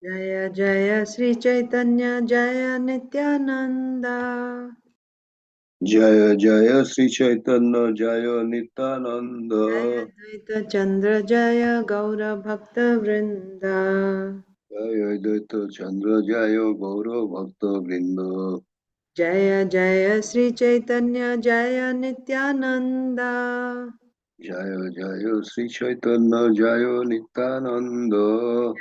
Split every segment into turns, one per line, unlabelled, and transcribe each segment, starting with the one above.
Jaya Jaya Sri Caitanya Jaya Nityananda
Jaya Jaya Sri Chaitanya Jaya Nityananda
Advaita Chandra Jaya Gaura Bhakta Vrinda
Jaya Advaita Chandra Jaya Gaura Bhakta Vrinda
Jaya Jaya Sri Chaitanya Jaya Nityananda
Jaya Jaya Sri Chaitanya Jaya Nityananda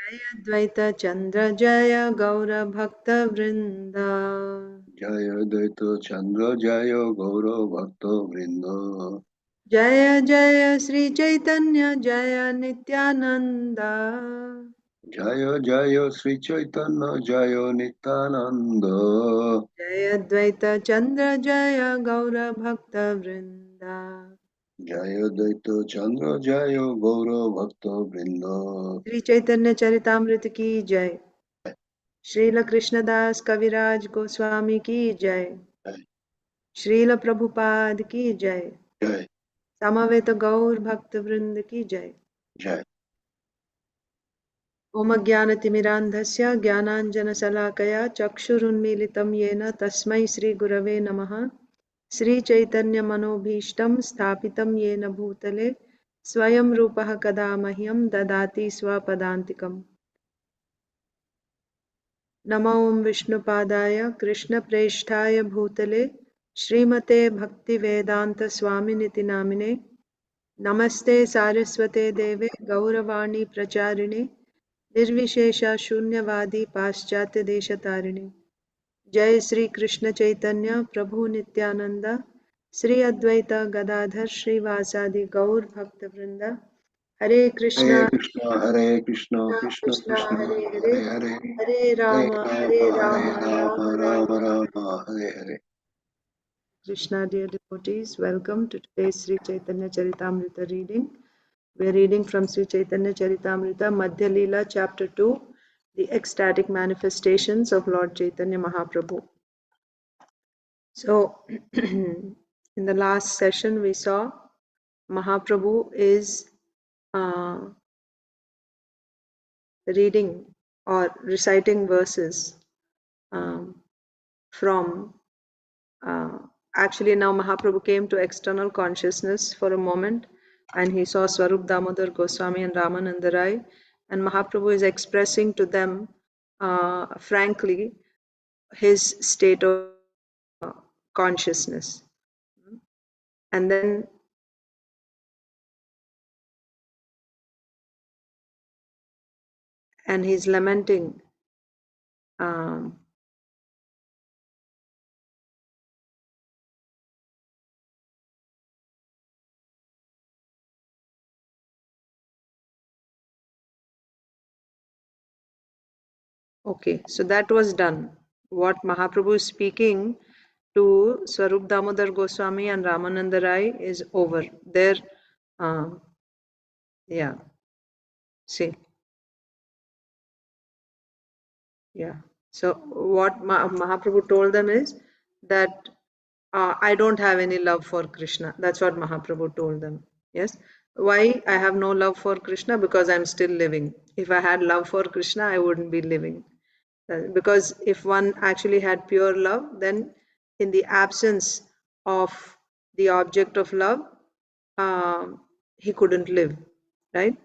Advaita Chandra Jaya Gaura Bhakta Vrinda
Jaya Advaita Chandra Jaya Gaura Bhakta Vrinda
Jaya Jaya Sri Chaitanya Jaya Nityananda
Jaya Jaya Sri Chaitanya Jaya Nityananda
Jaya Advaita Chandra Jaya Gaura Bhakta Vrinda
Jaya Advaita Chandra Jaya Gaura Bhakta Vrinda
Sri Chaitanya Charitamrita ki jai. Srila Krishnadas Kaviraj Goswami ki jai.
Jai
Srila Prabhupada ki jai.
Jai
Samaveta Gaur Bhakta Vrinda ki jai.
Jai
Om Jnanatimirandhasya Jnananjana Chakshurunmilitam Yena Tasmai Sri Gurave Namaha Sri Chaitanya Manobhishtam Sthapitam Yena Bhutale Swayam Rupaha Kada Mahyam Dadati Swapadantikam नमो विष्णुपादाय कृष्णप्रेष्ठाय भूतले श्रीमते भक्तिवेदान्तस्वामिनिति नामिने नमस्ते सारस्वते देवे गौरवाणी प्रचारिणे निर्विशेषा शून्यवादी पाश्चात्य देशतारिणे जय श्री कृष्ण चैतन्य प्रभु नित्यानंद श्री अद्वैत गदाधर श्रीवासादि गौर भक्त वृंद हरे
Hare
Krishna
Krishna, Krishna
Krishna
Krishna,
Hare Hare
Hare Hare,
Hare
Hare
Ram
Rama, Hare
Ram
Rama,
Ram
Rama Rama, Hare Hare.
Krishna, dear devotees, welcome to today's Sri Chaitanya Charitamrita reading. We are reading from Sri Chaitanya Charitamrita, Madhya Leela, Chapter 2, the ecstatic manifestations of Lord Chaitanya Mahaprabhu. So, in the last session, we saw Mahaprabhu is uh, reading or reciting verses from actually now Mahaprabhu came to external consciousness for a moment and he saw Swarup Damodar Goswami and Ramananda Rai, and Mahaprabhu is expressing to them frankly his state of consciousness. And then and he's lamenting um, okay, so that was done. What Mahaprabhu is speaking to Swarup Damodar Goswami and Ramananda Rai is over. Their, yeah, see, yeah. So what Mahaprabhu told them is that I don't have any love for Krishna. That's what Mahaprabhu told them. Yes. Why I have no love for Krishna? Because I'm still living. If I had love for Krishna, I wouldn't be living. Because if one actually had pure love, then in the absence of the object of love, he couldn't live, right?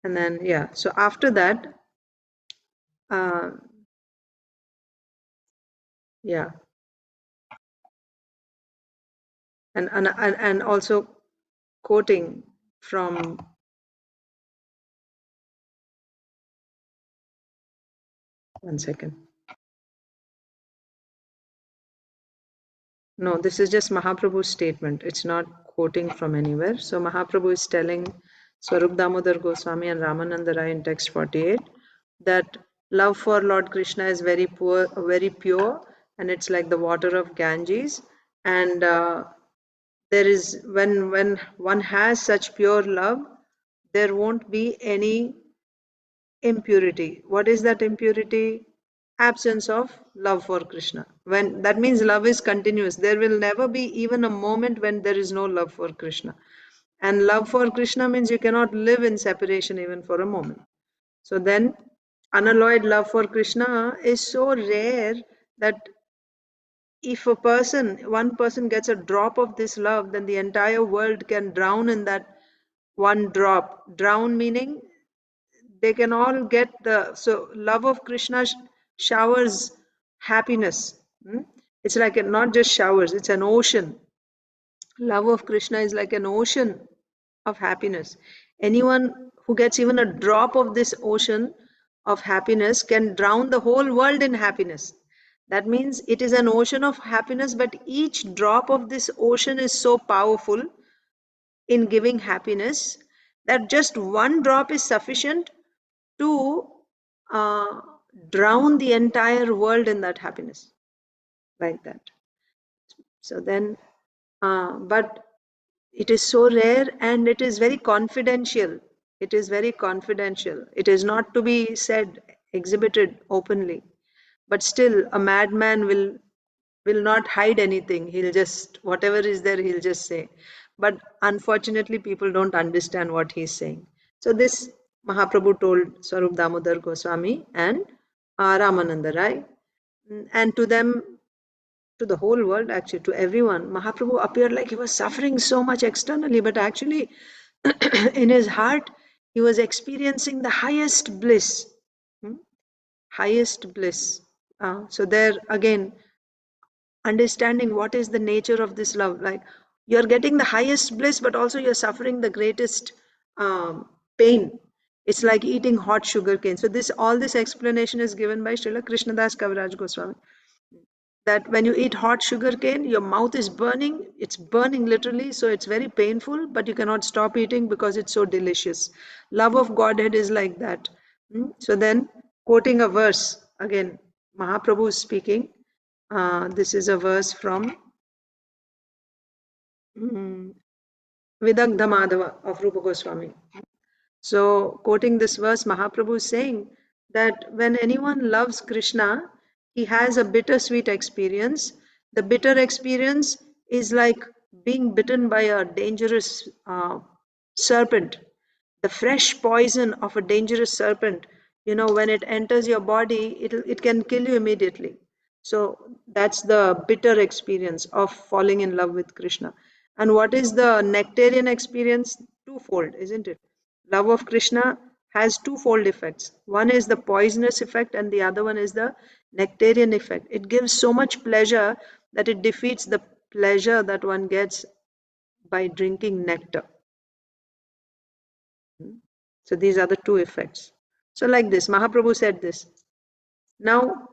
And then yeah, so after that, uh, yeah, and also quoting from one second. No, this is just Mahaprabhu's statement. It's not quoting from anywhere. So Mahaprabhu is telling Swarup Damodar Goswami and Ramananda Rai in text 48 that love for Lord Krishna is very pure, and it's like the water of Ganges. And there is when one has such pure love, there won't be any impurity. What is that impurity? Absence of love for Krishna. When that means love is continuous. There will never be even a moment when there is no love for Krishna. And love for Krishna means you cannot live in separation even for a moment. So then unalloyed love for Krishna is so rare that if one person gets a drop of this love, then the entire world can drown in that one drop. Drown meaning they can all get so love of Krishna showers happiness. It's like not just showers, it's an ocean. Love of Krishna is like an ocean of happiness. Anyone who gets even a drop of this ocean of happiness can drown the whole world in happiness. That means it is an ocean of happiness, but each drop of this ocean is so powerful in giving happiness that just one drop is sufficient to uh, drown the entire world in that happiness, like that. So then, but it is so rare and it is very confidential. It is very confidential. It is not to be said, exhibited openly. But still, a madman will not hide anything. He'll just whatever is there, he'll just say. But unfortunately, people don't understand what he's saying. So this Mahaprabhu told Swarup Damodar Goswami and Ramananda Rai, and to them, to the whole world, actually to everyone, Mahaprabhu appeared like he was suffering so much externally, but actually in his heart he was experiencing the highest bliss. Hmm? Highest bliss. So there again, understanding what is the nature of this love, like you're getting the highest bliss but also you're suffering the greatest pain. It's like eating hot sugar cane. So this all this explanation is given by Srila Krishnadas Kaviraj Goswami, that when you eat hot sugar cane, your mouth is burning. It's burning literally, so it's very painful, but you cannot stop eating because it's so delicious. Love of Godhead is like that. So then, quoting a verse again, Mahaprabhu is speaking. This is a verse from Vidagdha Madhava of Rupa Goswami. So, quoting this verse, Mahaprabhu is saying that when anyone loves Krishna, he has a bittersweet experience. The bitter experience is like being bitten by a dangerous serpent. The fresh poison of a dangerous serpent, when it enters your body, it can kill you immediately. So that's the bitter experience of falling in love with Krishna. And what is the nectarian experience? Twofold, isn't it? Love of Krishna has twofold effects. One is the poisonous effect, and the other one is the nectarian effect. It gives so much pleasure that it defeats the pleasure that one gets by drinking nectar. So these are the two effects. So like this, Mahaprabhu said this. Now,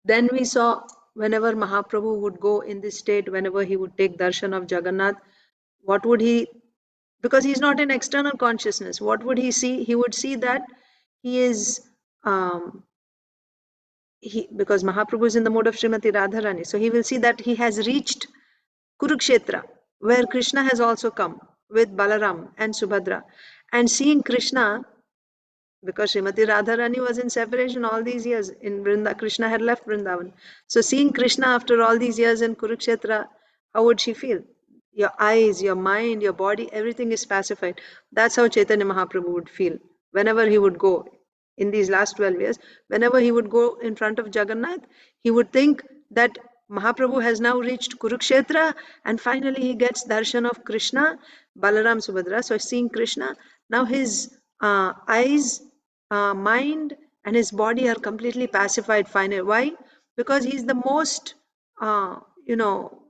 then we saw whenever Mahaprabhu would go in this state, whenever he would take darshan of Jagannath, what would he, because he's not in external consciousness, what would he see? He would see that he is, because Mahaprabhu is in the mode of Srimati Radharani, so he will see that he has reached Kurukshetra, where Krishna has also come with Balaram and Subhadra. And seeing Krishna, because Srimati Radharani was in separation all these years in Vrindavan, Krishna had left Vrindavan. So seeing Krishna after all these years in Kurukshetra, how would she feel? Your eyes, your mind, your body, everything is pacified. That's how Chaitanya Mahaprabhu would feel whenever he would go in these last 12 years. Whenever he would go in front of Jagannath, he would think that Mahaprabhu has now reached Kurukshetra and finally he gets darshan of Krishna, Balaram, Subhadra. So seeing Krishna, now his eyes, mind and his body are completely pacified finally. Why? Because he's the most, you know,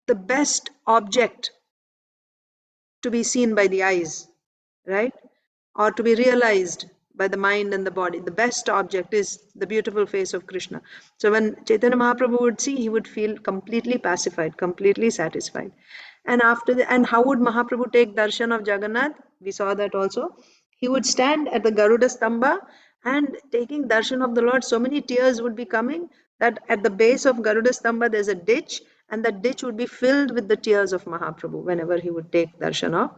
the best object to be seen by the eyes, right? Or to be realized by the mind and the body. The best object is the beautiful face of Krishna. So when Chaitanya Mahaprabhu would see, he would feel completely pacified, completely satisfied. And and how would Mahaprabhu take darshan of Jagannath? We saw that also. He would stand at the Garuda Stamba and taking darshan of the Lord, so many tears would be coming that at the base of Garuda Stamba there's a ditch, and that ditch would be filled with the tears of Mahaprabhu whenever he would take darshan of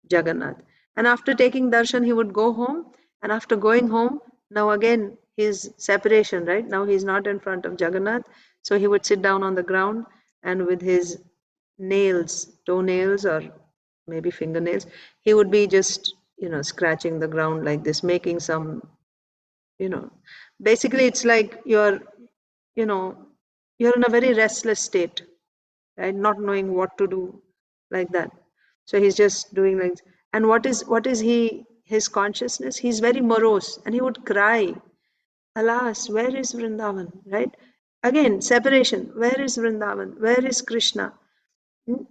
Jagannath. And after taking darshan, he would go home. And after going home, now again his separation, right? Now he's not in front of Jagannath. So he would sit down on the ground and with his nails, toenails, or maybe fingernails, he would be just, scratching the ground like this, making some You know, basically it's like you're, you know, you're in a very restless state, right? Not knowing what to do, like that. So he's just doing like, and what is his consciousness? He's very morose, and he would cry, alas, where is Vrindavan, right? Again, separation. Where is Vrindavan? Where is Krishna? Hmm?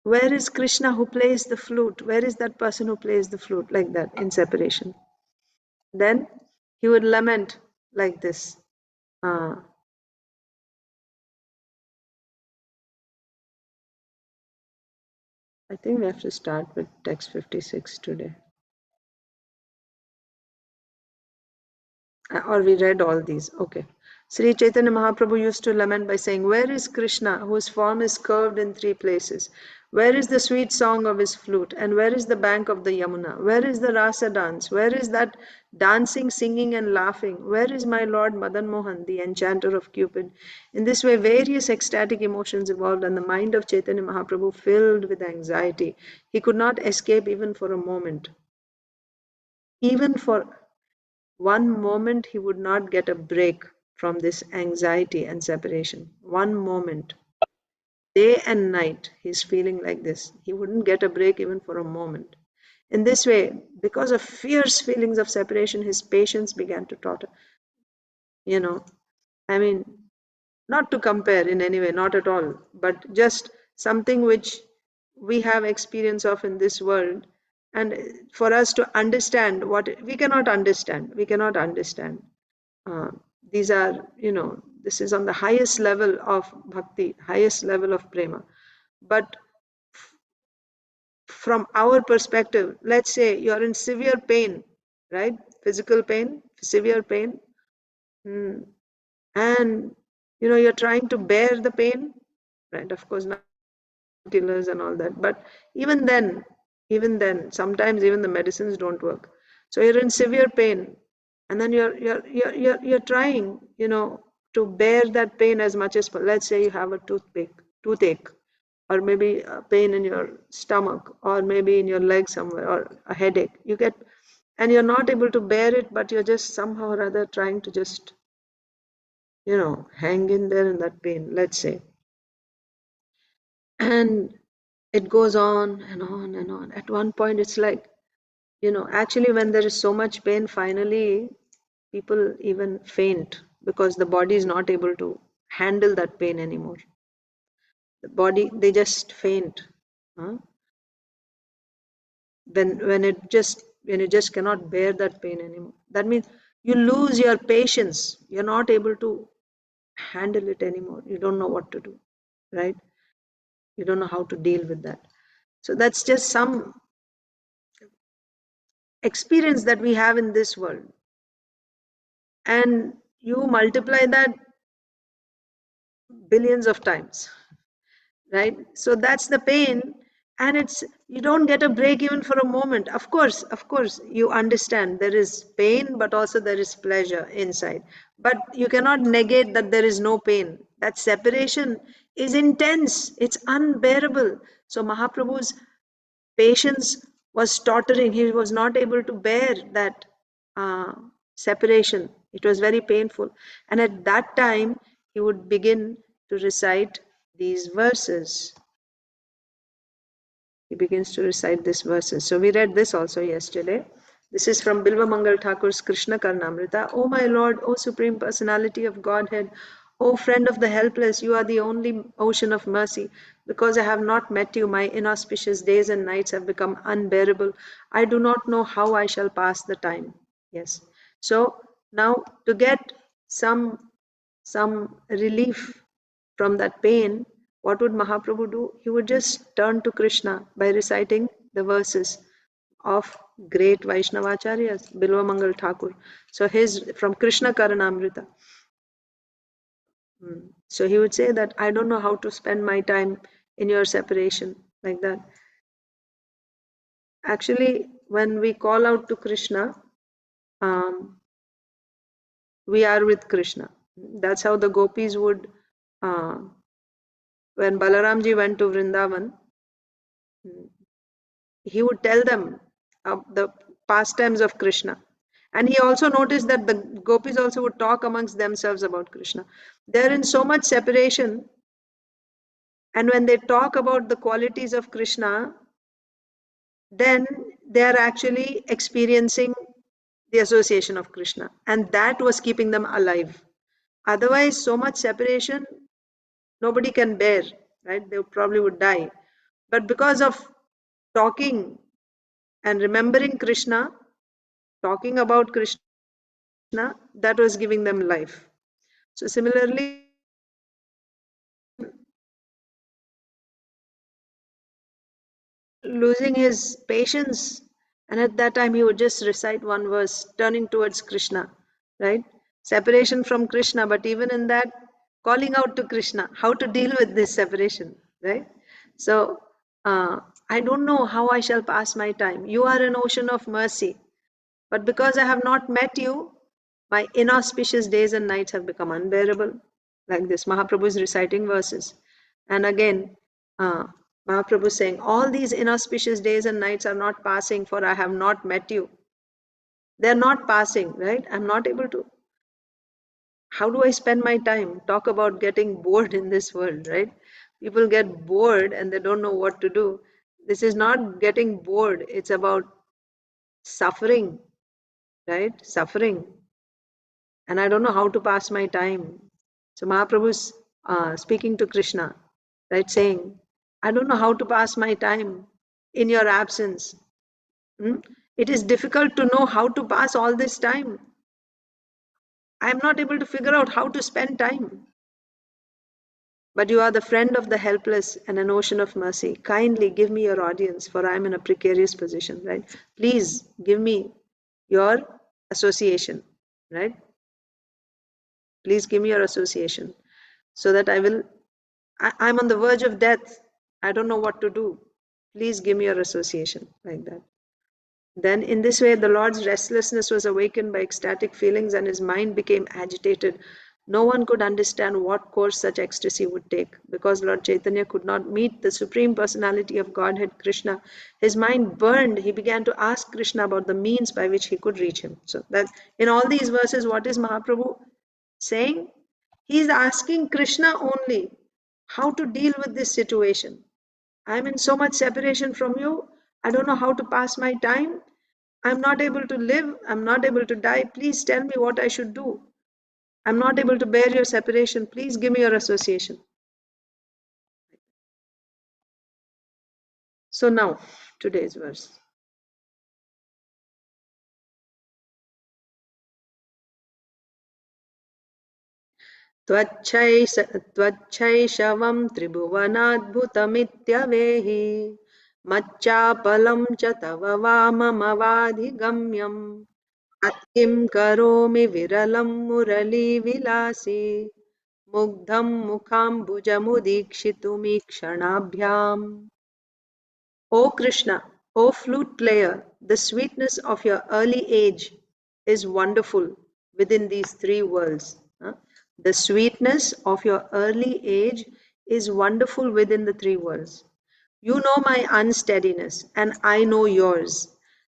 Where is Krishna who plays the flute? Where is that person who plays the flute? Like that, in separation. Then he would lament like this. Uh, I think we have to start with text 56 today. Or we read all these. Okay. Sri Chaitanya Mahaprabhu used to lament by saying, where is Krishna, whose form is curved in 3 places? Where is the sweet song of his flute? And where is the bank of the Yamuna? Where is the Rasa dance? Where is that dancing, singing, and laughing? Where is my Lord Madan Mohan, the enchanter of Cupid? In this way, various ecstatic emotions evolved, and the mind of Chaitanya Mahaprabhu filled with anxiety. He could not escape even for a moment. Even for one moment he would not get a break from this anxiety and separation. One moment. Day and night he's feeling like this. He wouldn't get a break even for a moment. In this way, because of fierce feelings of separation, his patience began to totter. You know, I mean, not to compare in any way, not at all, but just something which we have experience of in this world. And for us to understand what we cannot understand. Uh, these are, this is on the highest level of bhakti, highest level of prema. But from our perspective, let's say you're in severe pain, right? Physical pain, severe pain, and you're trying to bear the pain, right? Of course, not killers and all that, but even then, sometimes even the medicines don't work. So you're in severe pain, and then you're trying, to bear that pain as much as possible. Let's say you have a toothache, or maybe a pain in your stomach, or maybe in your leg somewhere, or a headache. And you're not able to bear it, but you're just somehow or other trying to just, hang in there in that pain, let's say. And it goes on and on and on. At one point, it's like, actually, when there is so much pain, finally, people even faint because the body is not able to handle that pain anymore. The body, they just faint. Huh? When you just cannot bear that pain anymore. That means you lose your patience. You're not able to handle it anymore. You don't know what to do, right? You don't know how to deal with that. So that's just some experience that we have in this world. And you multiply that billions of times, right? So that's the pain. And you don't get a break even for a moment. Of course, you understand there is pain, but also there is pleasure inside. But you cannot negate that there is no pain. That separation is intense, it's unbearable. So Mahaprabhu's patience was tottering. He was not able to bear that separation. It was very painful. And at that time, he would begin to recite these verses. He begins to recite these verses. So we read this also yesterday. This is from Bilva Mangal Thakur's Krishna Karnamrita. O my Lord, O Supreme Personality of Godhead, O friend of the helpless, you are the only ocean of mercy. Because I have not met you, my inauspicious days and nights have become unbearable. I do not know how I shall pass the time. Yes. So now to get some relief from that pain, what would Mahaprabhu do? He would just turn to Krishna by reciting the verses of great Vaishnavacharyas, Bilva Mangal Thakur. So his from Krishna Karanamrita. So he would say that I don't know how to spend my time in your separation, like that. Actually, when we call out to Krishna, we are with Krishna. That's how the gopis would, when Balaramji went to Vrindavan, he would tell them of the pastimes of Krishna. And he also noticed that the gopis also would talk amongst themselves about Krishna. They're in so much separation, and when they talk about the qualities of Krishna, then they are actually experiencing the association of Krishna, and that was keeping them alive. Otherwise, so much separation, nobody can bear, right? They probably would die. But because of talking and remembering Krishna, talking about Krishna, that was giving them life. So similarly, losing his patience, and at that time he would just recite one verse, turning towards Krishna, right? Separation from Krishna, but even in that, calling out to Krishna, how to deal with this separation, right? So, I don't know how I shall pass my time. You are an ocean of mercy, but because I have not met you, my inauspicious days and nights have become unbearable. Like this, Mahaprabhu is reciting verses. And again, Mahaprabhu is saying, all these inauspicious days and nights are not passing, for I have not met you. They're not passing, right? I'm not able to. How do I spend my time? Talk about getting bored in this world, right? People get bored and they don't know what to do. This is not getting bored, it's about suffering, right? Suffering. And I don't know how to pass my time. So Mahaprabhu is speaking to Krishna, right? Saying, I don't know how to pass my time in your absence. Hmm? It is difficult to know how to pass all this time. I am not able to figure out how to spend time. But you are the friend of the helpless and an ocean of mercy. Kindly give me your audience, for I am in a precarious position, right? Please give me your association, right? Please give me your association so that I'm on the verge of death. I don't know what to do. Please give me your association, like that. Then, in this way, the Lord's restlessness was awakened by ecstatic feelings and his mind became agitated. No one could understand what course such ecstasy would take. Because Lord Chaitanya could not meet the Supreme Personality of Godhead, Krishna, his mind burned. He began to ask Krishna about the means by which he could reach him. So, that in all these verses, what is Mahaprabhu saying? He is asking Krishna only how to deal with this situation. I'm in so much separation from you. I don't know how to pass my time. I'm not able to live. I'm not able to die. Please tell me what I should do. I'm not able to bear your separation. Please give me your association. So now, today's verse. त्वच्छैशवं त्रिभुवनाद्भुतमित्यवेहि मच्चापलं च तव वाममवाधिगम्यम् किं करोमि विरलं मुरलीविलासी मुग्धं मुखाम्बुजमुदीक्षितुमीक्षणाभ्याम्. O Krishna, O flute player, the sweetness of your early age is wonderful within these three worlds. The sweetness of your early age is wonderful within the three worlds. You know my unsteadiness, and I know yours.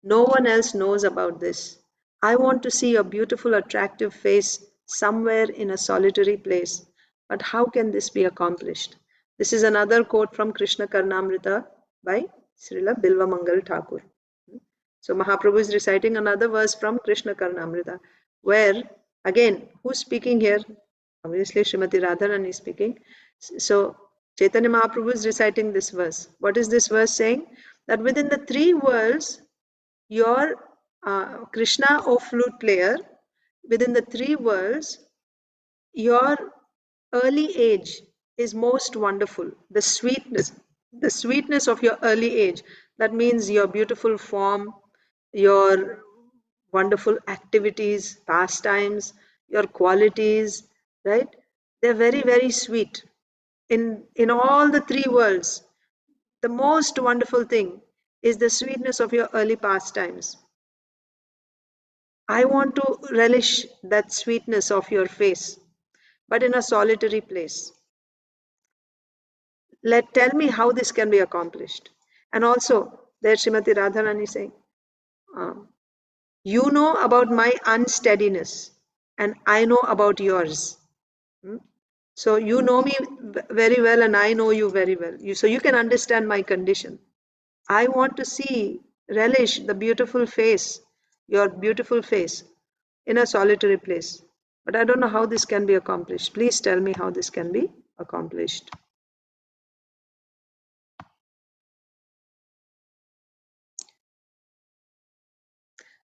No one else knows about this. I want to see your beautiful, attractive face somewhere in a solitary place. But how can this be accomplished? This is another quote from Krishna Karnamrita by Srila Bilvamangal Thakur. So Mahaprabhu is reciting another verse from Krishna Karnamrita, where again, who's speaking here? Obviously, Srimati Radharani is speaking. So Chaitanya Mahaprabhu is reciting this verse. What is this verse saying? That within the three worlds, your Krishna, O flute player, within the three worlds, your early age is most wonderful. The sweetness of your early age. That means your beautiful form, your wonderful activities, pastimes, your qualities, right? They're very, very sweet. In all the three worlds, the most wonderful thing is the sweetness of your early pastimes. I want to relish that sweetness of your face, but in a solitary place. Tell me how this can be accomplished. And also, there Srimati Radharani saying, You know about my unsteadiness, and I know about yours. Hmm? So you know me very well, and I know you very well. So you can understand my condition. I want to see, relish the beautiful face, your beautiful face, in a solitary place. But I don't know how this can be accomplished. Please tell me how this can be accomplished.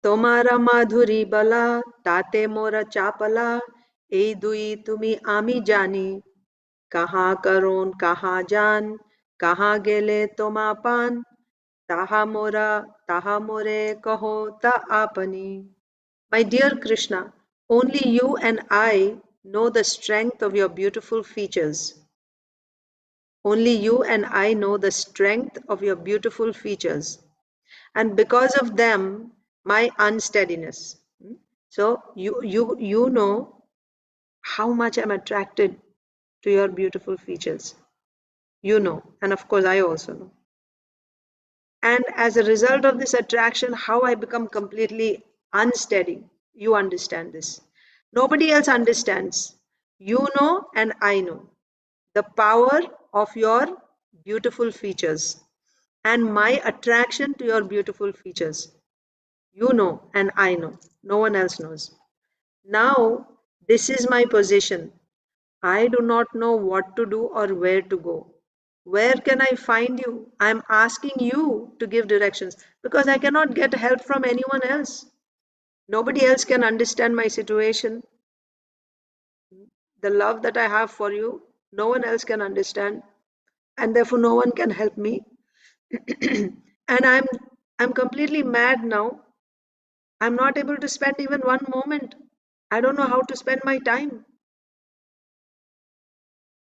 তোমারা মাধুরী বলা তাতে মোরা চাপলা এই দুই তুমি আমি জানি কাহা করুন কাহা যান কাহা গেলে তোমা পান তাহা মোরে কহো তা আপনি. My dear Krishna, only you and I know the strength of your beautiful features. Only you and I know the strength of your beautiful features. And because of them, my unsteadiness. So you know how much I'm attracted to your beautiful features. You know, and of course I also know. And as a result of this attraction, how I become completely unsteady. You understand this. Nobody else understands. You know and I know the power of your beautiful features and my attraction to your beautiful features. You know and I know. No one else knows. Now, this is my position. I do not know what to do or where to go. Where can I find you? I'm asking you to give directions because I cannot get help from anyone else. Nobody else can understand my situation. The love that I have for you, no one else can understand, and therefore no one can help me. And I'm completely mad now. I'm not able to spend even one moment. I don't know how to spend my time.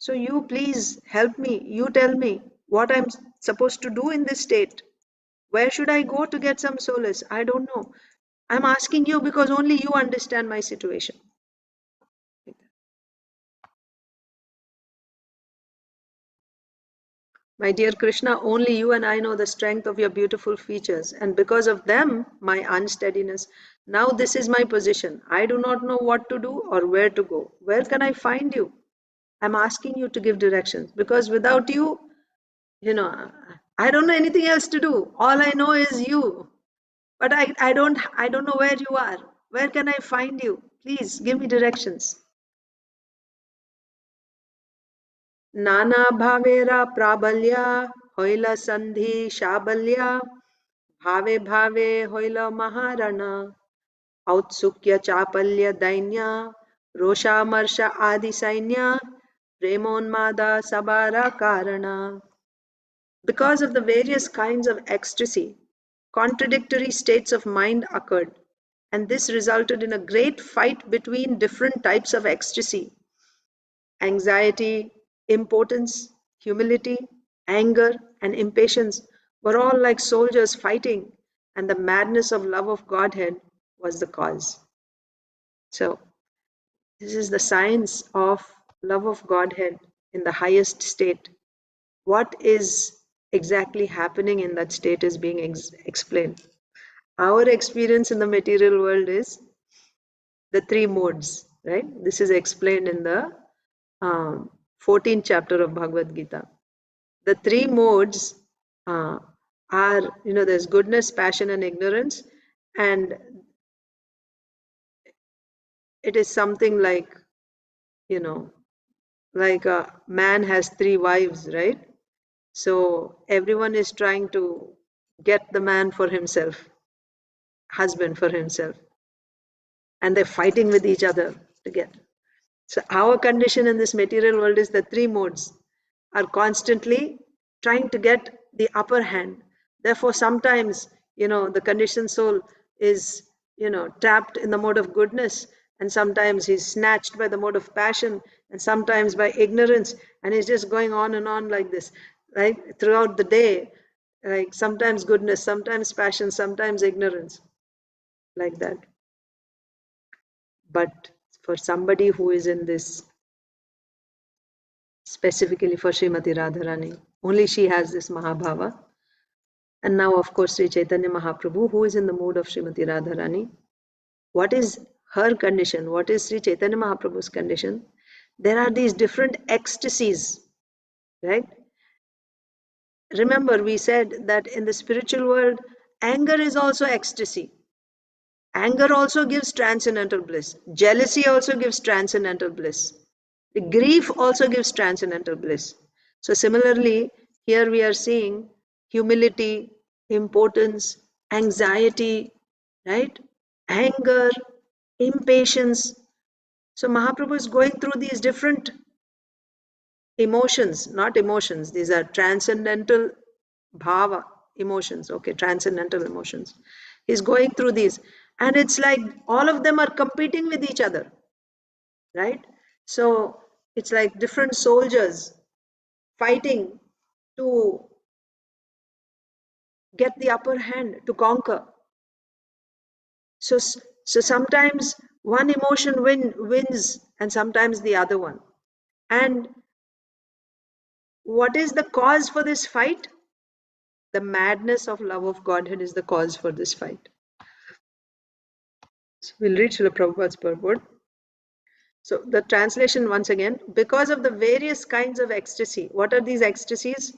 So you please help me. You tell me what I'm supposed to do in this state. Where should I go to get some solace? I don't know. I'm asking you because only you understand my situation. My dear Krishna, only you and I know the strength of your beautiful features, and because of them, my unsteadiness. Now, this is my position. I do not know what to do or where to go. Where can I find you? I'm asking you to give directions because without you, I don't know anything else to do. All I know is you. But I don't know where you are. Where can I find you? Please give me directions. Nana bhavera prabalya hoila sandhi shabalya bhave bhave hoila maharana outsukya chapalya dainya rosha marsha adi sainya premonmada sabara karana. Because of the various kinds of ecstasy, contradictory states of mind occurred, and this resulted in a great fight between different types of ecstasy. Anxiety, impotence, humility, anger, and impatience were all like soldiers fighting, and the madness of love of Godhead was the cause. So, this is the science of love of Godhead in the highest state. What is exactly happening in that state is being explained. Our experience in the material world is the three modes, right? This is explained in the 14th chapter of Bhagavad Gita. The three modes are, there's goodness, passion, and ignorance. And it is something like, like a man has three wives, right? So everyone is trying to get the man for himself, husband for himself. And they're fighting with each other to get. So our condition in this material world is the three modes are constantly trying to get the upper hand. Therefore, sometimes, the conditioned soul is, trapped in the mode of goodness, and sometimes he's snatched by the mode of passion, and sometimes by ignorance, and he's just going on and on like this, right? Throughout the day, like sometimes goodness, sometimes passion, sometimes ignorance, like that. But for somebody who is in this, specifically for Srimati Radharani, only she has this Mahabhava, And now, of course, Sri Chaitanya Mahaprabhu, who is in the mood of Srimati Radharani, what is her condition? What is Sri Chaitanya Mahaprabhu's condition? There are these different ecstasies, right? Remember, we said that in the spiritual world, anger is also ecstasy. Anger also gives transcendental bliss. Jealousy also gives transcendental bliss. The grief also gives transcendental bliss. So similarly, here we are seeing humility, impotence, anxiety, right? Anger, impatience. So Mahaprabhu is going through these different emotions, not emotions. These are transcendental bhava emotions, okay, transcendental emotions. He's going through these. And it's like all of them are competing with each other, right? So it's like different soldiers fighting to get the upper hand, to conquer. So, so sometimes one emotion wins and sometimes the other one. And what is the cause for this fight? The madness of love of Godhead is the cause for this fight. So we'll read Srila Prabhupada's purport. So the translation once again, because of the various kinds of ecstasy. What are these ecstasies?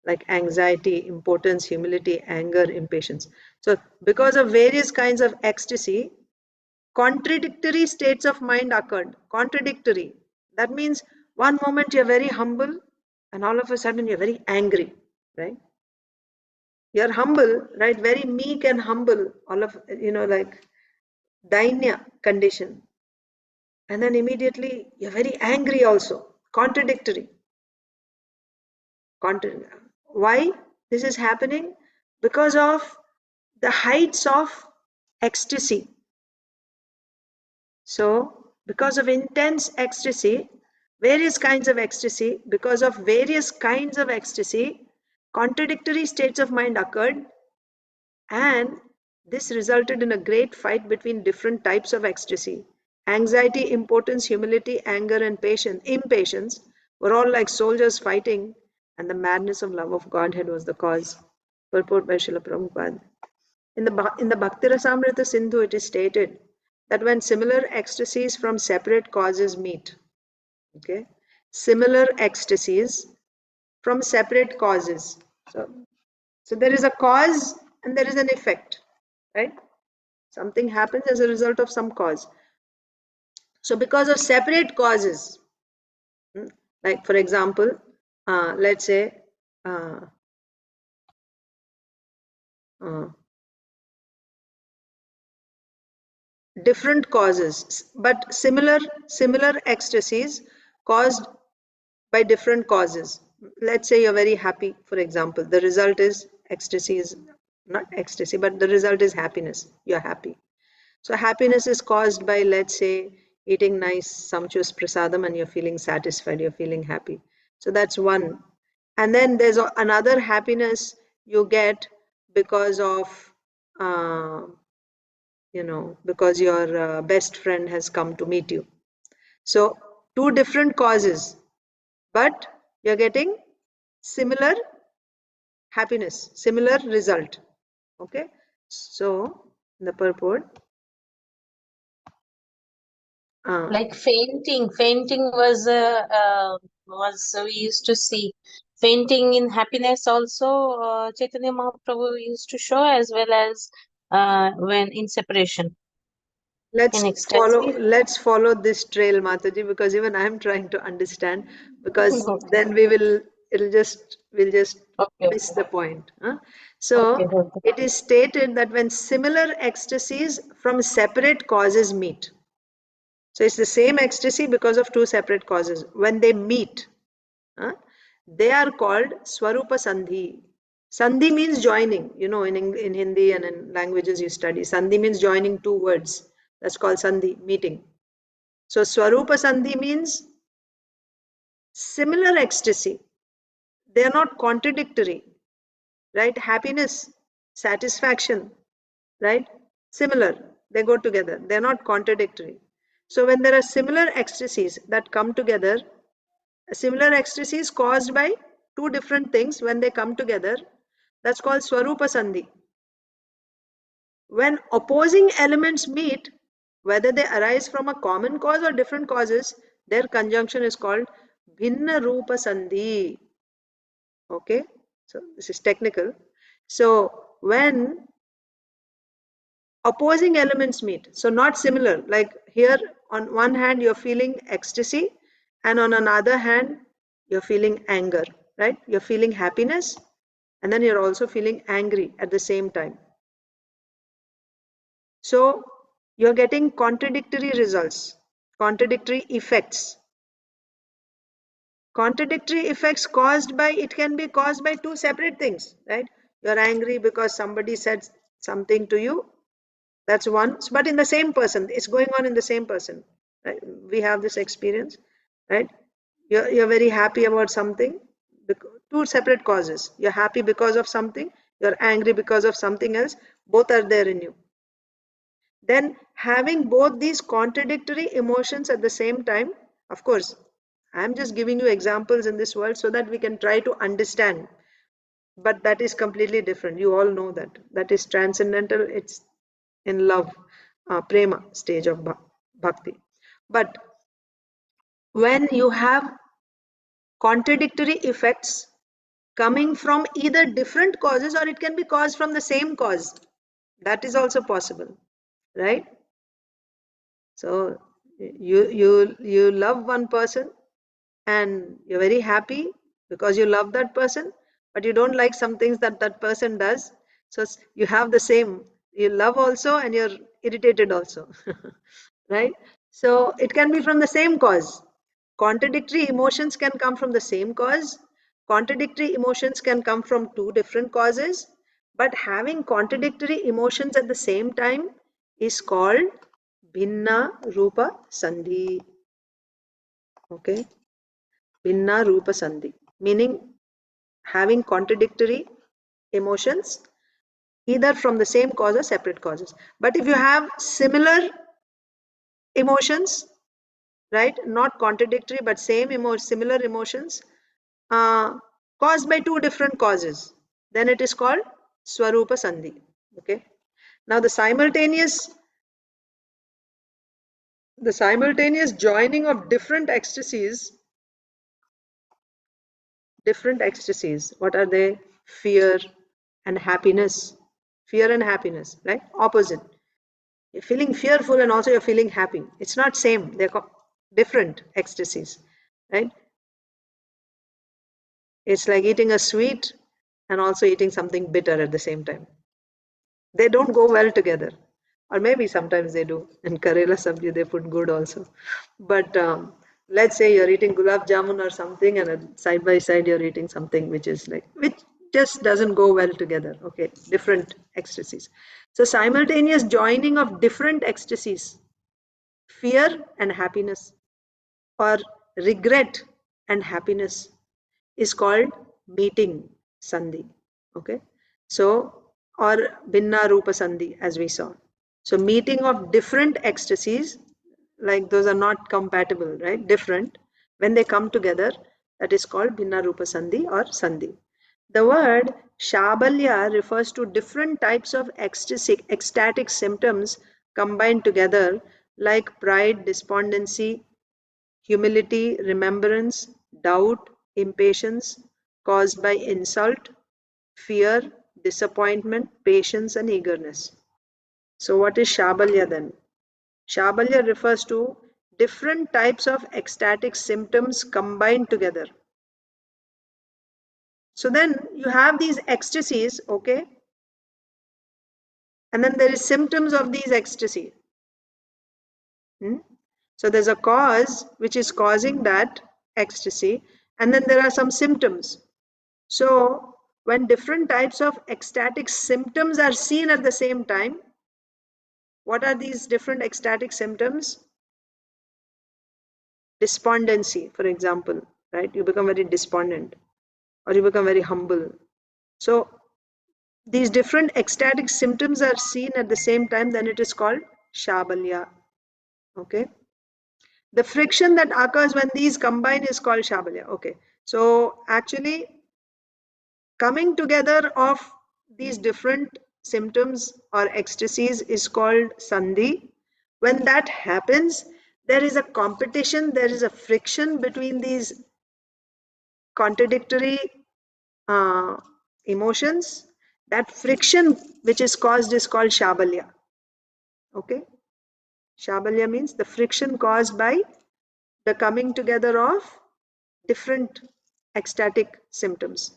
Like anxiety, impotence, humility, anger, impatience. So because of various kinds of ecstasy, contradictory states of mind occurred. Contradictory. That means one moment you're very humble and all of a sudden you're very angry, right? You're humble, right? Very meek and humble, all of, like dainya condition. And then immediately you're very angry also. Contradictory. Why this is happening? Because of the heights of ecstasy. So, because of intense ecstasy, various kinds of ecstasy, because of various kinds of ecstasy, contradictory states of mind occurred, and this resulted in a great fight between different types of ecstasy. Anxiety, impotence, humility, anger, and impatience were all like soldiers fighting, and the madness of love of Godhead was the cause. Purport by Srila Prabhupada. In the Bhakti Rasamrita Sindhu, it is stated that when similar ecstasies from separate causes meet, okay, similar ecstasies from separate causes. So there is a cause and there is an effect, right? Something happens as a result of some cause. So because of separate causes, like for example, let's say uh, uh, different causes, but similar ecstasies caused by different causes. Let's say you're very happy, for example. The result is ecstasy is not ecstasy, but the result is happiness. You're happy. So happiness is caused by, let's say, eating nice, sumptuous prasadam and you're feeling satisfied, you're feeling happy. So that's one. And then there's another happiness you get because of, uh, because your best friend has come to meet you. So two different causes, but you're getting similar happiness, similar result. Okay. So the purport.
Like fainting was we used to see fainting in happiness also. Chaitanya Mahaprabhu used to show, as well as when in separation, in ecstasy.
Let's follow this trail, Mataji, because even I'm trying to understand, because
Okay,
then we'll just
okay,
miss the point. Huh?
okay,
So
okay.
it is stated that when similar ecstasies from separate causes meet, so it's the same ecstasy because of two separate causes. When they meet, huh, they are called Swarupa Sandhi. Sandhi means joining. In Hindi and in languages you study, Sandhi means joining two words. That's called Sandhi, meeting. So Swarupa Sandhi means similar ecstasy. They are not contradictory, right? Happiness, satisfaction, right? Similar. They go together. They're not contradictory. So when there are similar ecstasies that come together, similar ecstasies caused by two different things, when they come together, That's called Swarupa Sandhi. When opposing elements meet, whether they arise from a common cause or different causes, their conjunction is called Bhinna Rupa Sandhi. Okay, so this is technical. So when opposing elements meet, so not similar, like here on one hand you're feeling ecstasy, and on another hand you're feeling anger, right? You're feeling happiness, and then you're also feeling angry at the same time. So you're getting contradictory results, contradictory effects. Contradictory effects caused by, it can be caused by two separate things, right? You're angry because somebody said something to you. That's one, but in the same person, it's going on in the same person, right? We have this experience, right? You're very happy about something, two separate causes. You're happy because of something, you're angry because of something else, both are there in you. Then having both these contradictory emotions at the same time, of course, I'm just giving you examples in this world so that we can try to understand, but that is completely different. You all know that. That is transcendental, it's in love, prema stage of bhakti. But when you have contradictory effects coming from either different causes, or it can be caused from the same cause, that is also possible, right? So you love one person and you're very happy because you love that person, but you don't like some things that that person does. So you have the same, you love also and you're irritated also. Right? So it can be from the same cause. Contradictory emotions can come from the same cause. Contradictory emotions can come from two different causes, but having contradictory emotions at the same time is called Bhinna Rupa Sandhi. Okay? Bhinna Rupa Sandhi, meaning having contradictory emotions either from the same cause or separate causes. But if you have similar emotions, right, not contradictory but similar emotions, caused by two different causes, then it is called Swarupa Sandhi. Okay. Now the simultaneous joining of different ecstasies. What are they? Fear and happiness. Fear and happiness, right? Opposite. You're feeling fearful and also you're feeling happy. It's not same. They're different ecstasies, right? It's like eating a sweet and also eating something bitter at the same time. They don't go well together. Or maybe sometimes they do. In Karela sabji, they put good also. But let's say you're eating gulab jamun or something, and side by side you're eating something which just doesn't go well together. Okay, different ecstasies. So simultaneous joining of different ecstasies, fear and happiness, or regret and happiness, is called meeting sandhi. Okay, so or Bhinna Rupa Sandhi, as we saw. So meeting of different ecstasies, like those are not compatible, right? Different. When they come together, that is called Bhinna Rupa Sandhi or Sandhi. The word Shabalya refers to different types of ecstatic symptoms combined together, like pride, despondency, humility, remembrance, doubt, impatience caused by insult, fear, disappointment, patience, and eagerness. So, what is Shabalya then? Shabalya refers to different types of ecstatic symptoms combined together. So, then you have these ecstasies, okay? And then there is symptoms of these ecstasy. So, there's a cause which is causing that ecstasy, and then there are some symptoms. So, when different types of ecstatic symptoms are seen at the same time, what are these different ecstatic symptoms? Despondency, for example, right? You become very despondent or you become very humble. So, these different ecstatic symptoms are seen at the same time, then it is called Shabalya. Okay. The friction that occurs when these combine is called Shabalya. Okay. So, actually, coming together of these different symptoms or ecstasies is called sandhi. When that happens, there is a competition, there is a friction between these contradictory emotions. That friction which is caused is called shabalya. Okay? Shabalya means the friction caused by the coming together of different ecstatic symptoms.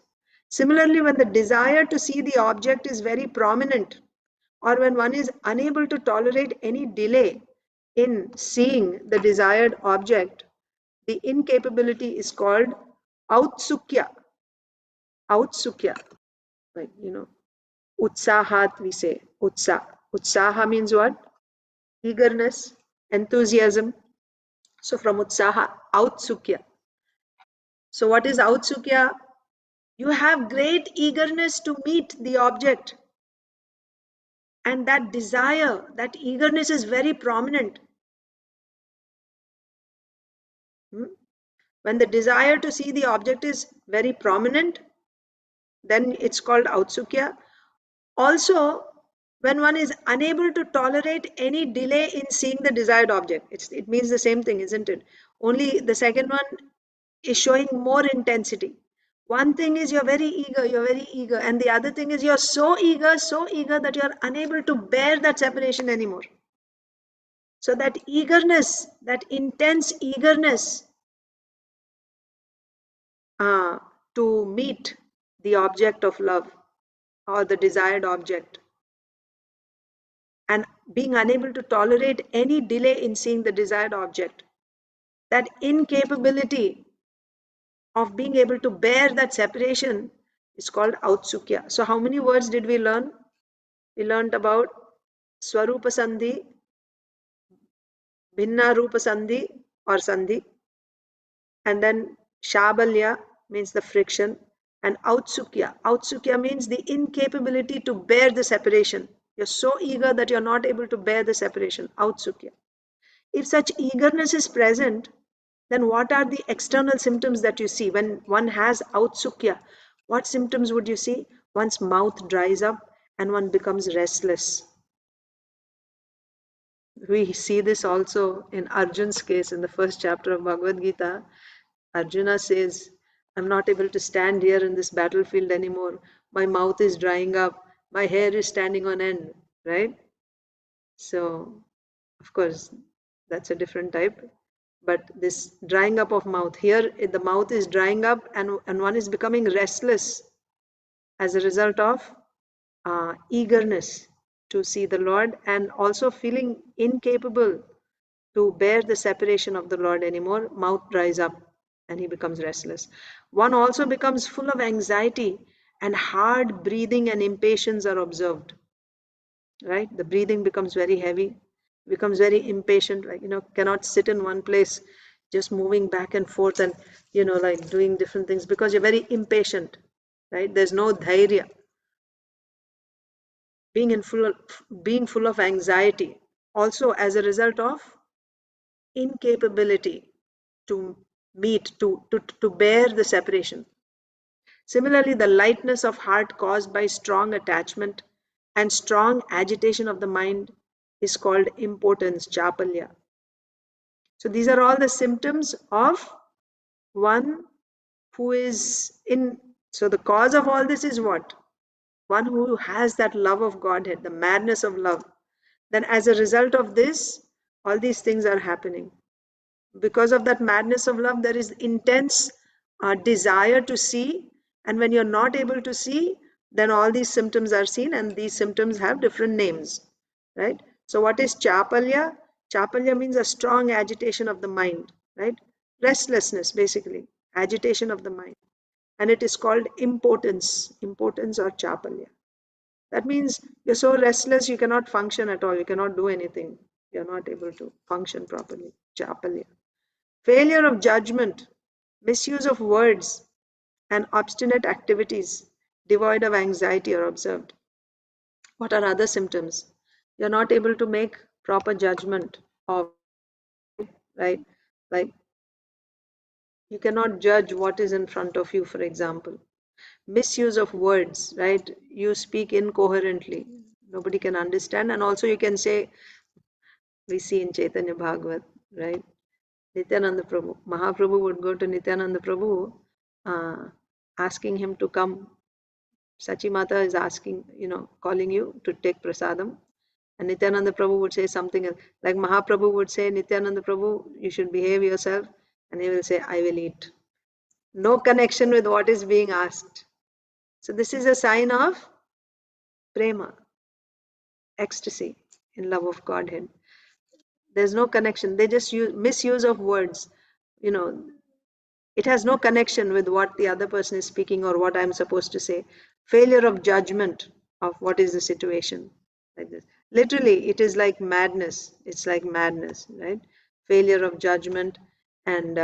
Similarly, when the desire to see the object is very prominent, or when one is unable to tolerate any delay in seeing the desired object, the incapability is called outsukya. Outsukya, like, utsahat we say, Utsaha means what? Eagerness, enthusiasm. So from utsaha, outsukya. So what is outsukya? You have great eagerness to meet the object, and that desire, that eagerness is very prominent. When the desire to see the object is very prominent, then it's called outsukya. Also, when one is unable to tolerate any delay in seeing the desired object, it means the same thing, isn't it? Only the second one is showing more intensity. One thing is you're very eager, and the other thing is you're so eager that you're unable to bear that separation anymore. So that eagerness, that intense eagerness to meet the object of love or the desired object, and being unable to tolerate any delay in seeing the desired object, that incapability of being able to bear that separation is called outsukya. So how many words did we learn? We learned about Swarupa Sandhi, Bhinna Rupa Sandhi or Sandhi, and then Shabalya means the friction, and Outsukya. Outsukya means the incapability to bear the separation. You're so eager that you're not able to bear the separation. Outsukya. If such eagerness is present, then what are the external symptoms that you see? When one has outsukya, what symptoms would you see? One's mouth dries up and one becomes restless. We see this also in Arjun's case in the first chapter of Bhagavad Gita. Arjuna says, I'm not able to stand here in this battlefield anymore. My mouth is drying up. My hair is standing on end, right? So, of course, that's a different type. But this drying up of mouth, here the mouth is drying up and one is becoming restless as a result of eagerness to see the Lord, and also feeling incapable to bear the separation of the Lord anymore. Mouth dries up and he becomes restless. One also becomes full of anxiety, and hard breathing and impatience are observed. Right? The breathing becomes very heavy, becomes very impatient, like, cannot sit in one place, just moving back and forth and, like doing different things because you're very impatient, right? There's no dhairya. Being full of anxiety, also as a result of incapability to meet, to bear the separation. Similarly, the lightness of heart caused by strong attachment and strong agitation of the mind is called impotence, chapalya. So these are all the symptoms of one who is in. So the cause of all this is what? One who has that love of Godhead, the madness of love. Then as a result of this, all these things are happening. Because of that madness of love, there is intense desire to see, and when you're not able to see, then all these symptoms are seen, and these symptoms have different names, right? So what is chapalya? Chapalya means a strong agitation of the mind, right? Restlessness, basically, agitation of the mind, and it is called impotence or chapalya. That means you're so restless you cannot function at all, you cannot do anything, you're not able to function properly, chapalya. Failure of judgment, misuse of words, and obstinate activities devoid of anxiety are observed. What are other symptoms? You're not able to make proper judgment of, right? Like, you cannot judge what is in front of you, for example. misuse of words, right? You speak incoherently. Nobody can understand. And also you can say, we see in Chaitanya Bhagavat, right? Nityananda Prabhu. Mahaprabhu would go to Nityananda Prabhu, asking him to come. Sachi Mata is asking, calling you to take prasadam. And Nityananda Prabhu would say something like Mahaprabhu would say, Nityananda Prabhu, you should behave yourself. And he will say, I will eat. No connection with what is being asked. So this is a sign of prema, ecstasy in love of Godhead. There's no connection. They just use misuse of words. It has no connection with what the other person is speaking or what I'm supposed to say. Failure of judgment of what is the situation, like this. Literally, it is like madness. It's like madness, right? Failure of judgment and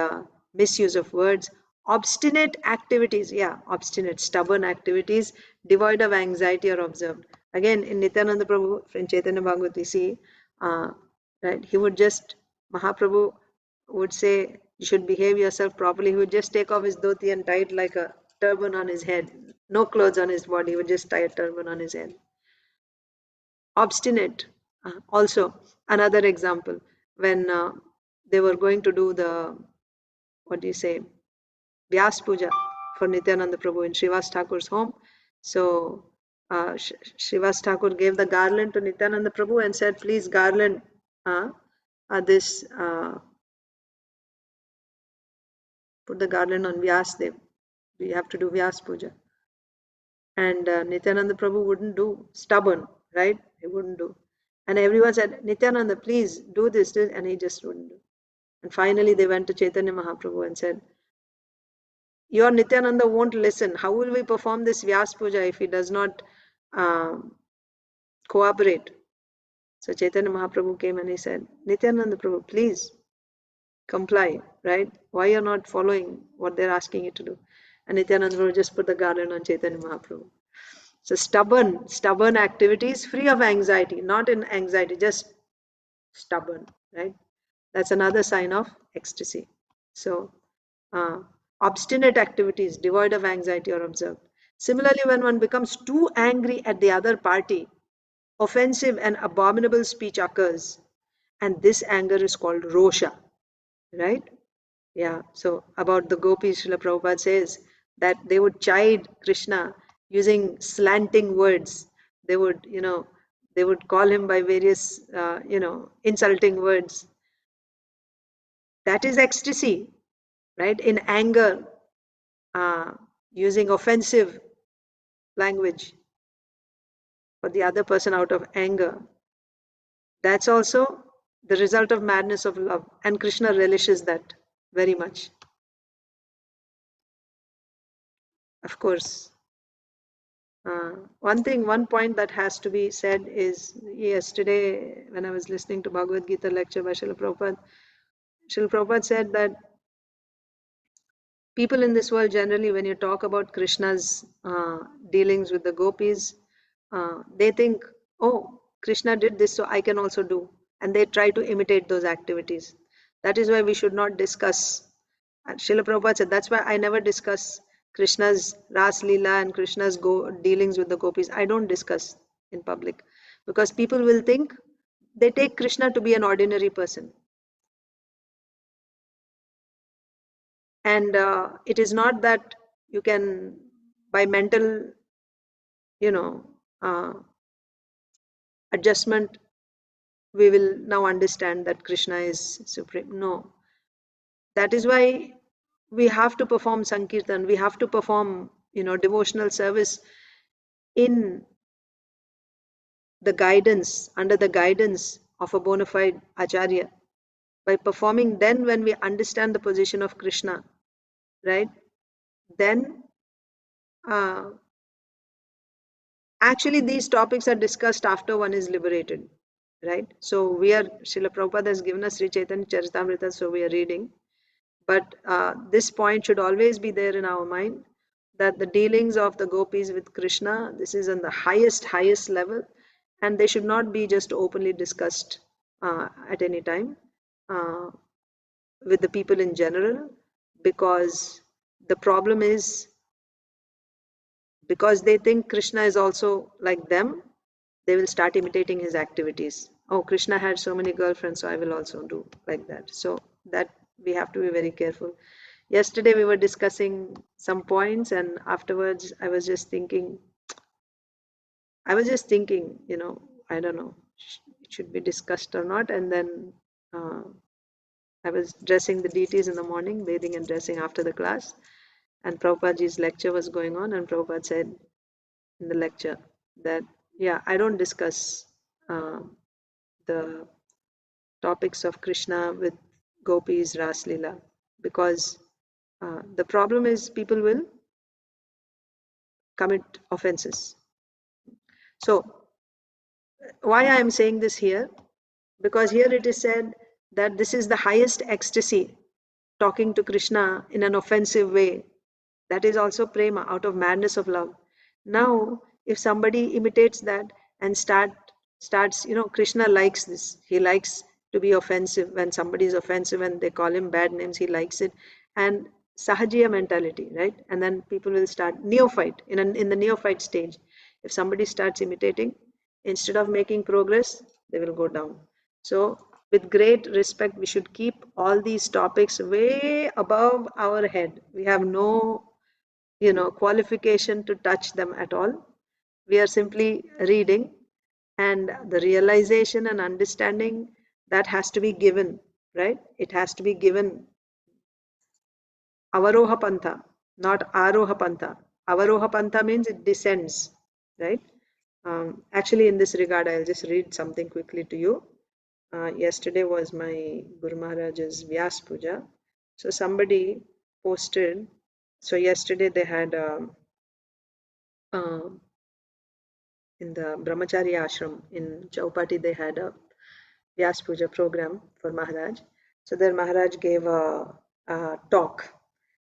misuse of words. Obstinate activities, obstinate, stubborn activities, devoid of anxiety are observed. Again, in Nityananda Prabhu, in Chaitanya Bhagavat, we see, right, Mahaprabhu would say, you should behave yourself properly. He would just take off his dhoti and tie it like a turban on his head. No clothes on his body. He would just tie a turban on his head. Obstinate. Also, another example, when they were going to do the, Vyas Puja for Nityananda Prabhu in Srivas Thakur's home. So, Srivas Thakur gave the garland to Nityananda Prabhu and said, please garland this, put the garland on Vyasdev. We have to do Vyas Puja. And Nityananda Prabhu wouldn't do, stubborn, right? He wouldn't do. And everyone said, Nityananda, please do this, and he just wouldn't do. And finally they went to Chaitanya Mahaprabhu and said, your Nityananda won't listen. How will we perform this Vyas Puja if he does not cooperate? So Chaitanya Mahaprabhu came and he said, Nityananda Prabhu, please comply, right? Why you're not following what they're asking you to do? And Nityananda Prabhu just put the garland on Chaitanya Mahaprabhu. So stubborn activities free of anxiety, not in anxiety, just stubborn, right? That's another sign of ecstasy. So obstinate activities devoid of anxiety are observed. Similarly, when one becomes too angry at the other party, offensive and abominable speech occurs, and this anger is called rosha, right? Yeah, so about the gopis, Srila Prabhupada says that they would chide Krishna using slanting words. They would, they would call him by various, insulting words. That is ecstasy, right? In anger, using offensive language for the other person out of anger. That's also the result of madness of love. And Krishna relishes that very much. Of course. One point that has to be said is, yesterday when I was listening to Bhagavad Gita lecture by Srila Prabhupada said that people in this world generally, when you talk about Krishna's dealings with the gopis, they think, oh, Krishna did this, so I can also do. And they try to imitate those activities. That is why we should not discuss. And Srila Prabhupada said, that's why I never discuss Krishna's Ras Leela and Krishna's dealings with the gopis. I don't discuss in public. Because people will think, they take Krishna to be an ordinary person. And it is not that you can, by mental, adjustment, we will now understand that Krishna is supreme. No. That is why we have to perform Sankirtan. We have to perform, devotional service in the guidance, under the guidance of a bona fide Acharya. By performing, then when we understand the position of Krishna, right, then actually these topics are discussed after one is liberated, right? So Srila Prabhupada has given us Sri Chaitanya Charitamrita, so we are reading. But this point should always be there in our mind, that the dealings of the gopis with Krishna, this is on the highest level, and they should not be just openly discussed at any time with the people in general, because the problem is because they think Krishna is also like them, they will start imitating his activities. Oh, Krishna had so many girlfriends, so I will also do like that. So that we have to be very careful. Yesterday we were discussing some points, and afterwards I was just thinking, I don't know, it should be discussed or not. And then I was dressing the deities in the morning, bathing and dressing after the class, and Prabhupadaji's lecture was going on, and Prabhupada said in the lecture that, yeah, I don't discuss the topics of Krishna with gopis, Ras Leela, because the problem is people will commit offenses. So why I am saying this here? Because here it is said that this is the highest ecstasy, talking to Krishna in an offensive way. That is also prema, out of madness of love. Now, if somebody imitates that and starts, Krishna likes this. He likes to be offensive. When somebody is offensive and they call him bad names, he likes it. And sahajiya mentality, right? And then people will start neophyte, in the neophyte stage. If somebody starts imitating, instead of making progress, they will go down. So with great respect, we should keep all these topics way above our head. We have no qualification to touch them at all. We are simply reading, and the realization and understanding that has to be given, right? It has to be given. Avaroha pantha, not aroha pantha. Avaroha pantha means it descends, right? Actually, in this regard, I'll just read something quickly to you. Yesterday was my Guru Maharaj's Vyas Puja. So somebody posted, so yesterday they had in the Brahmachari ashram in Chaupati, they had a Vyas Puja program for Maharaj. So there Maharaj gave a talk.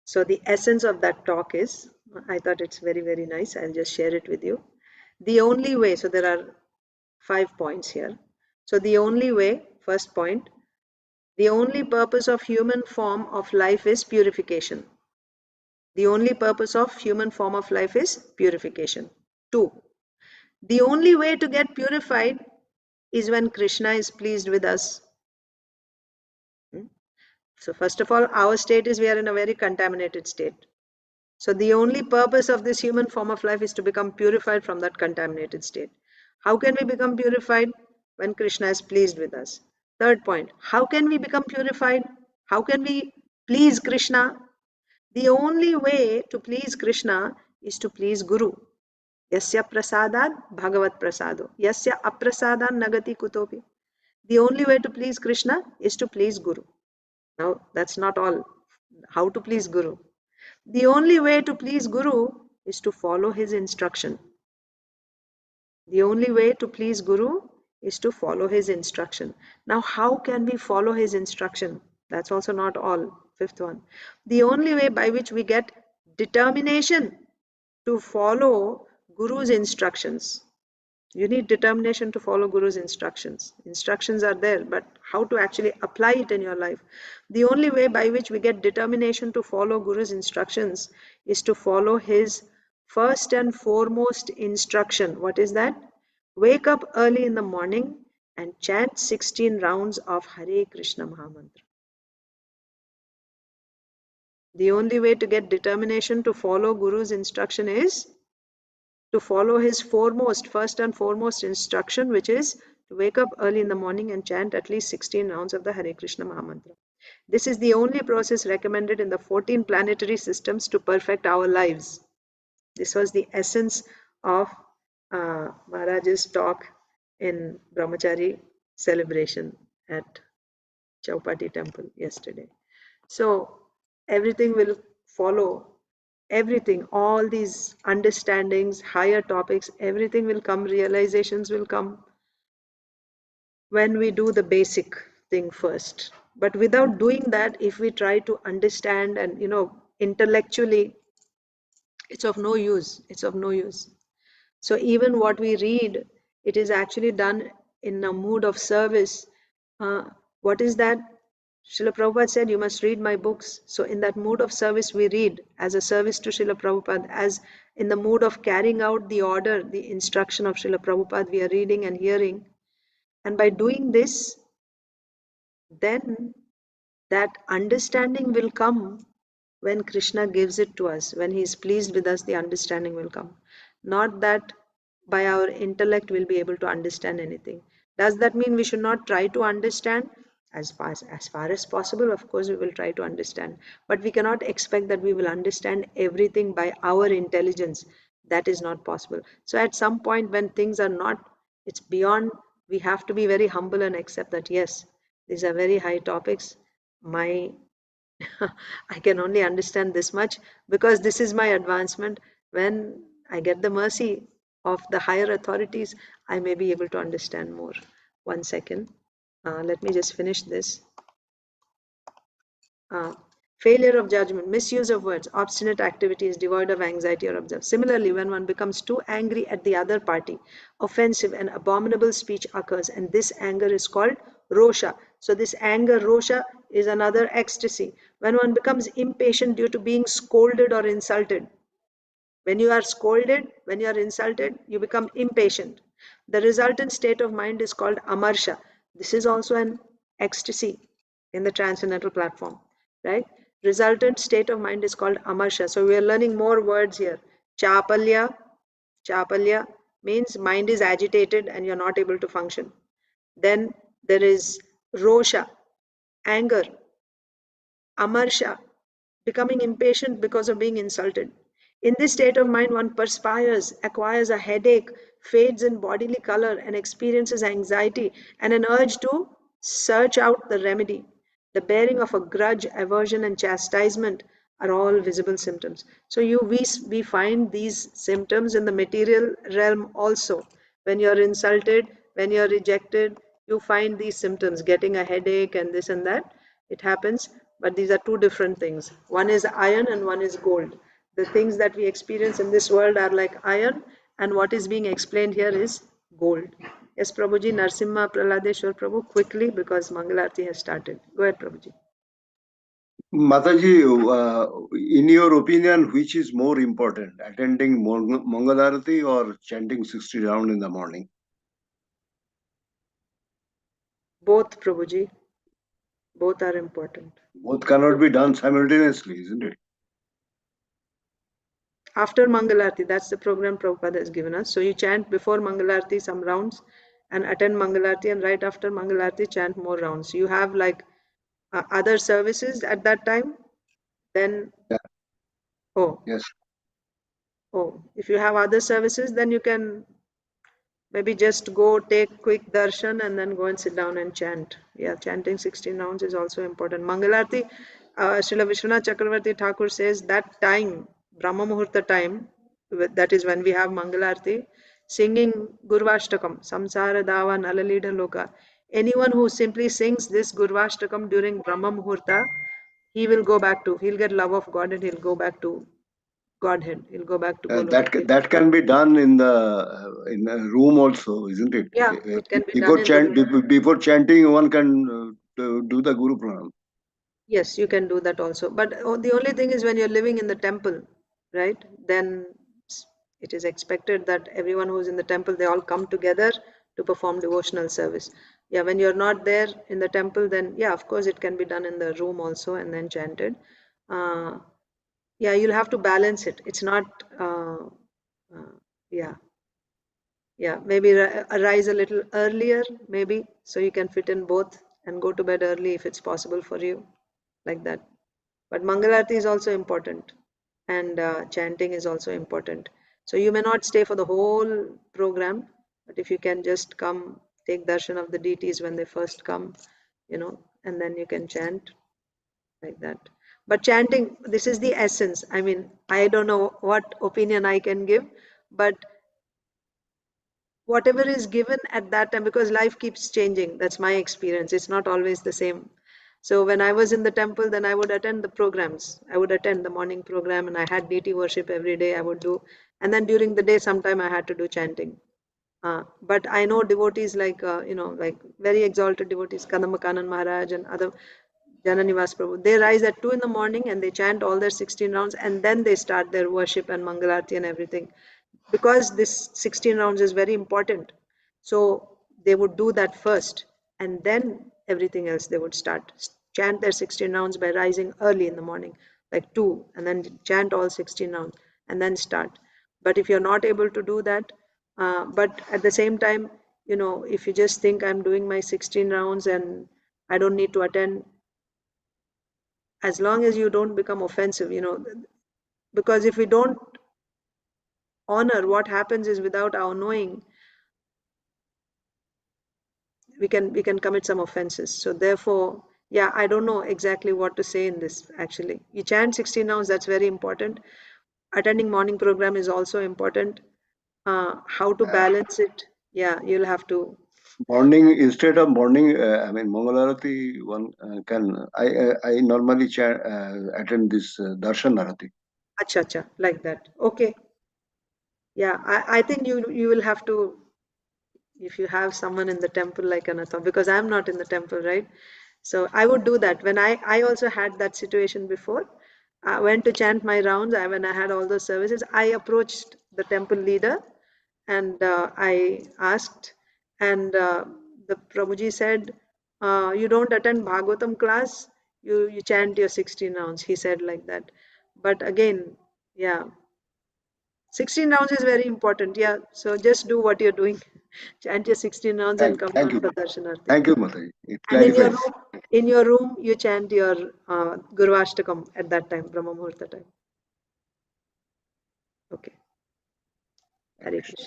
So the essence of that talk is, I thought it's very, very nice. I'll just share it with you. The only way, so there are 5 points here. So the only way, first point, the only purpose of human form of life is purification. The only purpose of human form of life is purification. 2, the only way to get purified is when Krishna is pleased with us. So first of all, our state is we are in a very contaminated state. So the only purpose of this human form of life is to become purified from that contaminated state. How can we become purified? When Krishna is pleased with us. Third point, how can we become purified? How can we please Krishna? The only way to please Krishna is to please Guru. Yasya prasadad bhagavat prasado. Yasya aprasadan nagati kutopi. The only way to please Krishna is to please Guru. Now, that's not all. How to please Guru? The only way to please Guru is to follow his instruction. The only way to please Guru is to follow his instruction. Now, how can we follow his instruction? That's also not all. Fifth one. The only way by which we get determination to follow Guru's instructions. You need determination to follow Guru's instructions. Instructions are there, but how to actually apply it in your life? The only way by which we get determination to follow Guru's instructions is to follow his first and foremost instruction. What is that? Wake up early in the morning and chant 16 rounds of Hare Krishna Mahamantra. The only way to get determination to follow Guru's instruction is to follow his first and foremost instruction, which is to wake up early in the morning and chant at least 16 rounds of the Hare Krishna Mahamantra. This is the only process recommended in the 14 planetary systems to perfect our lives. This was the essence of Maharaj's talk in Brahmachari celebration at Chaupati temple yesterday. So everything will follow. Everything, all these understandings, higher topics, everything will come, realizations will come when we do the basic thing first. But without doing that, if we try to understand and, intellectually, it's of no use. It's of no use. So even what we read, it is actually done in a mood of service. What is that? Srila Prabhupada said, you must read my books. So in that mood of service, we read as a service to Srila Prabhupada, as in the mood of carrying out the order, the instruction of Srila Prabhupada, we are reading and hearing. And by doing this, then that understanding will come when Krishna gives it to us. When he is pleased with us, the understanding will come. Not that by our intellect we'll be able to understand anything. Does that mean we should not try to understand? As far as possible, of course, we will try to understand. But we cannot expect that we will understand everything by our intelligence. That is not possible. So at some point when things are not, it's beyond, we have to be very humble and accept that, yes, these are very high topics. My I can only understand this much because this is my advancement. When I get the mercy of the higher authorities, I may be able to understand more. 1 second. Let me just finish this. Uh, Failure of judgment, misuse of words, obstinate activities, devoid of anxiety or observe. Similarly, when one becomes too angry at the other party, offensive and abominable speech occurs, and this anger is called rosha. So this anger, rosha, is another ecstasy. When one becomes impatient due to being scolded or insulted, when you are scolded, when you are insulted, you become impatient. The resultant state of mind is called amarsha. This is also an ecstasy in the transcendental platform, right? Resultant state of mind is called amarsha. So we are learning more words here. Chapalya, chapalya means mind is agitated and you're not able to function. Then there is rosha, anger, amarsha, becoming impatient because of being insulted. In this state of mind, one perspires, acquires a headache, fades in bodily color, and experiences anxiety and an urge to search out the remedy. The bearing of a grudge, aversion, and chastisement are all visible symptoms. So we find these symptoms in the material realm also. When you're insulted, when you're rejected, you find these symptoms, getting a headache and this and that. It happens, but these are two different things. One is iron and one is gold. The things that we experience in this world are like iron, and what is being explained here is gold. Yes, Prabhuji, Narsimha Praladeshwar Prabhu, quickly because Mangalarti has started. Go ahead, Prabhuji.
Mataji, in your opinion, which is more important, attending Mangalarti or chanting 60 round in the morning?
Both, Prabhuji. Both are important.
Both cannot be done simultaneously, isn't it?
After Mangalarti, that's the program Prabhupada has given us. So you chant before Mangalarti some rounds and attend Mangalarti, and right after Mangalarti chant more rounds. You have like other services at that time, then
Yeah.
oh,
Yes.
if you have other services, then you can maybe just go take quick darshan and then go and sit down and chant. Yeah, chanting 16 rounds is also important. Mangalarti, Srila Vishwanath Chakravarti Thakur says that time, Brahma Muhurta time, that is when we have Mangalarti, singing Gurvashtakam, Samsara Dava Nalalida Loka. Anyone who simply sings this Gurvashtakam during Brahma Muhurta, he'll get love of God and he'll go back to Godhead. He'll go back to Golok.
That can be done in a room also, isn't it?
Yeah, it can be done in the room.
Before chanting, one can do the Guru Pranam.
Yes, you can do that also. But the only thing is when you're living in the temple, right? Then it is expected that everyone who's in the temple, they all come together to perform devotional service. Yeah, when you're not there in the temple, then yeah, of course it can be done in the room also and then chanted. Uh, yeah, you'll have to balance it. It's not, yeah, yeah, maybe arise a little earlier, maybe, so you can fit in both and go to bed early if it's possible for you, like that. But Mangalarti is also important, and chanting is also important. So you may not stay for the whole program, but if you can just come, take darshan of the deities when they first come, and then you can chant like that. But chanting, this is the essence. I mean, I don't know what opinion I can give, but whatever is given at that time, because life keeps changing, that's my experience, it's not always the same. So when I was in the temple, then I would attend the programs, I would attend the morning program, and I had deity worship every day, I would do. And then during the day sometime I had to do chanting. But I know devotees like like very exalted devotees, Kadamba Kanan Maharaj and other, Jananivas Prabhu. They rise at 2 in the morning and they chant all their 16 rounds, and then they start their worship and Mangalarti and everything. Because this 16 rounds is very important. So they would do that first, and then everything else they would start. Chant their 16 rounds by rising early in the morning, like 2, and then chant all 16 rounds, and then start. But if you're not able to do that, but at the same time, if you just think I'm doing my 16 rounds and I don't need to attend, as long as you don't become offensive, because if we don't honor, what happens is, without our knowing, we can commit some offenses. So therefore, yeah, I don't know exactly what to say in this. Actually, you chant 16 rounds, that's very important. Attending morning program is also important. How to balance it, yeah, you'll have to.
Morning, instead of morning, Mangalarati, one can, I normally attend this Darshan Arati.
Acha, like that. Okay. Yeah, I think you will have to, if you have someone in the temple like Anatha, because I'm not in the temple, right? So I would do that. When I also had that situation before. I went to chant my rounds. When I had all those services, I approached the temple leader and I asked, and the Prabhuji said, "You don't attend Bhagavatam class. You chant your 16 rounds." He said like that. But again, yeah, 16 rounds is very important. Yeah, so just do what you're doing. Chant your 16 rounds and come
Thank
down
you.
for darshanarti.
Thank you, Mataji. It
And
clarifies.
in your room, you chant your Gurvashtakam at that time, Brahma Muhurta time. Okay. Hare Krishna.